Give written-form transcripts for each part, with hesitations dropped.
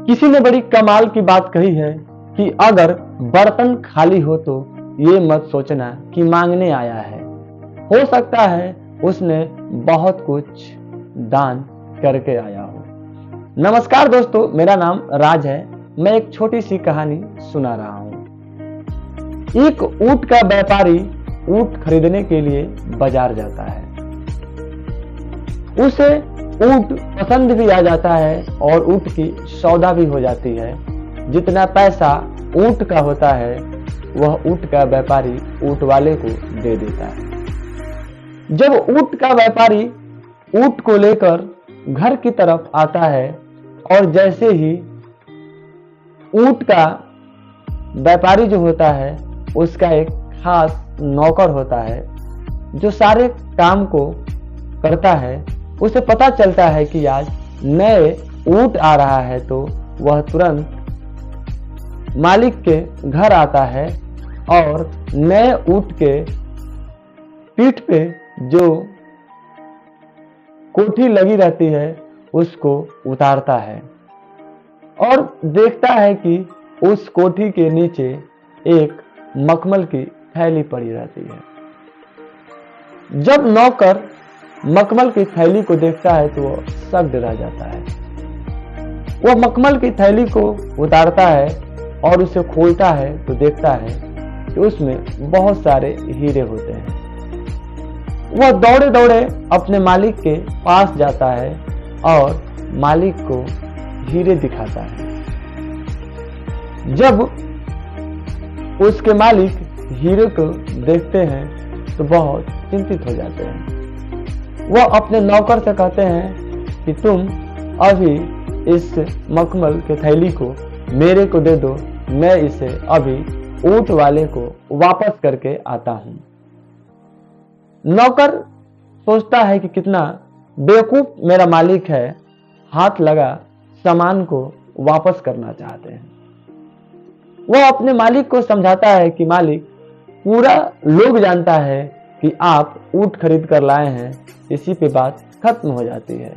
किसी ने बड़ी कमाल की बात कही है कि अगर बर्तन खाली हो तो ये मत सोचना कि मांगने आया है। हो सकता है उसने बहुत कुछ दान करके आया हो। नमस्कार दोस्तों, मेरा नाम राज है। मैं एक छोटी सी कहानी सुना रहा हूँ। एक ऊंट का व्यापारी ऊंट खरीदने के लिए बाजार जाता है। उसे ऊंट पसंद भी आ जाता है और ऊंट की सौदा भी हो जाती है। जितना पैसा ऊंट का होता है वह ऊंट का व्यापारी ऊंट वाले को दे देता है। जब ऊंट का व्यापारी ऊंट को लेकर घर की तरफ आता है और जैसे ही ऊंट का व्यापारी जो होता है उसका एक खास नौकर होता है जो सारे काम को करता है, उसे पता चलता है कि आज नए ऊंट आ रहा है तो वह तुरंत मालिक के घर आता है और नए ऊंट के पीठ पे जो कोठी लगी रहती है उसको उतारता है और देखता है कि उस कोठी के नीचे एक मखमल की थैली पड़ी रहती है। जब नौकर मखमल की थैली को देखता है तो वह सख्त रह जाता है। वह मखमल की थैली को उतारता है और उसे खोलता है तो देखता है कि उसमें बहुत सारे हीरे होते हैं। वह दौड़े दौड़े अपने मालिक के पास जाता है और मालिक को हीरे दिखाता है। जब उसके मालिक हीरे को देखते हैं तो बहुत चिंतित हो जाते हैं। वह अपने नौकर से कहते हैं कि तुम अभी इस मखमल के थैली को मेरे को दे दो, मैं इसे अभी ऊंट वाले को वापस करके आता हूं। नौकर सोचता है कि कितना बेवकूफ मेरा मालिक है, हाथ लगा सामान को वापस करना चाहते हैं। वह अपने मालिक को समझाता है कि मालिक, पूरा लोग जानता है कि आप ऊंट खरीद कर लाए हैं, इसी पे बात खत्म हो जाती है।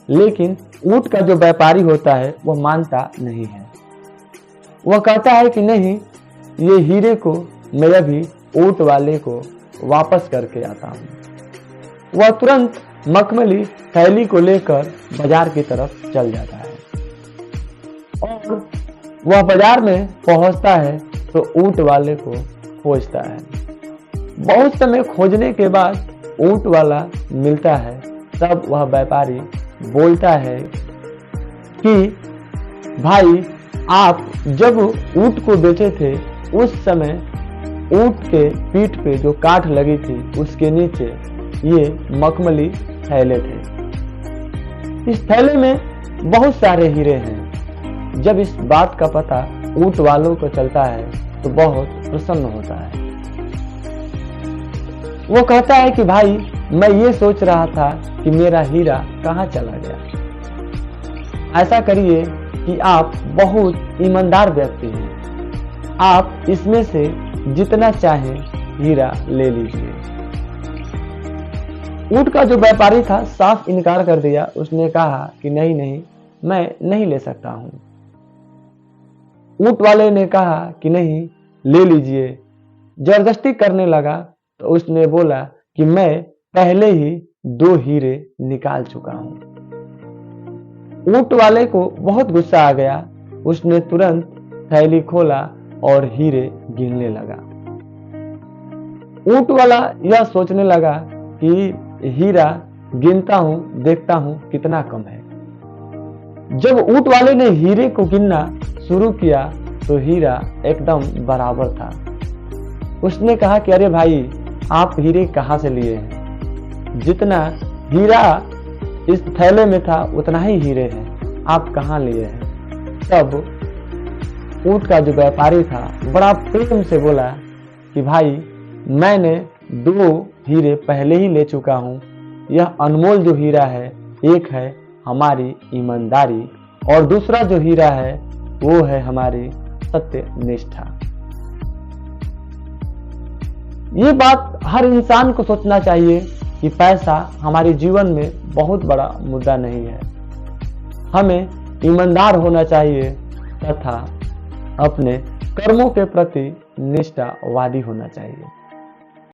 लेकिन ऊंट का जो व्यापारी होता है वह मानता नहीं है। वह कहता है कि नहीं, ये हीरे को मैं अभी ऊंट वाले को वापस करके आता हूं। वह तुरंत मखमली थैली को लेकर बाजार की तरफ चल जाता है और वह बाजार में पहुंचता है तो ऊंट वाले को खोजता है। बहुत समय खोजने के बाद ऊंट वाला मिलता है। तब वह व्यापारी बोलता है कि भाई, आप जब ऊंट को बेचे थे उस समय ऊंट के पीठ पे जो काठ लगी थी उसके नीचे ये मखमली थैले थे। इस थैले में बहुत सारे हीरे हैं। जब इस बात का पता ऊंट वालों को चलता है तो बहुत प्रसन्न होता है। वो कहता है कि भाई, मैं ये सोच रहा था कि मेरा हीरा कहाँ चला गया। ऐसा करिए कि आप बहुत ईमानदार व्यक्ति हैं, आप इसमें से जितना चाहें हीरा ले लीजिए। ऊंट का जो व्यापारी था साफ इनकार कर दिया। उसने कहा कि नहीं नहीं, मैं नहीं ले सकता हूं। ऊंट वाले ने कहा कि नहीं, ले लीजिए। जबरदस्ती करने लगा तो उसने बोला कि मैं पहले ही 2 हीरे निकाल चुका हूं। ऊंट वाले को बहुत गुस्सा आ गया। उसने तुरंत थैली खोला और हीरे गिनने लगा। ऊंट वाला यह सोचने लगा कि हीरा गिनता हूं, देखता हूं कितना कम है। जब ऊंट वाले ने हीरे को गिनना शुरू किया तो हीरा एकदम बराबर था। उसने कहा कि अरे भाई, आप हीरे कहाँ से लिए हैं? जितना हीरा इस थैले में था उतना ही हीरे हैं, आप कहाँ लिए हैं? तब ऊंट का जो व्यापारी था बड़ा प्रेम से बोला कि भाई, मैंने 2 हीरे पहले ही ले चुका हूँ। यह अनमोल जो हीरा है, एक है हमारी ईमानदारी और दूसरा जो हीरा है वो है हमारी सत्य निष्ठा। ये बात हर इंसान को सोचना चाहिए कि पैसा हमारे जीवन में बहुत बड़ा मुद्दा नहीं है। हमें ईमानदार होना चाहिए तथा अपने कर्मों के प्रति निष्ठावादी होना चाहिए।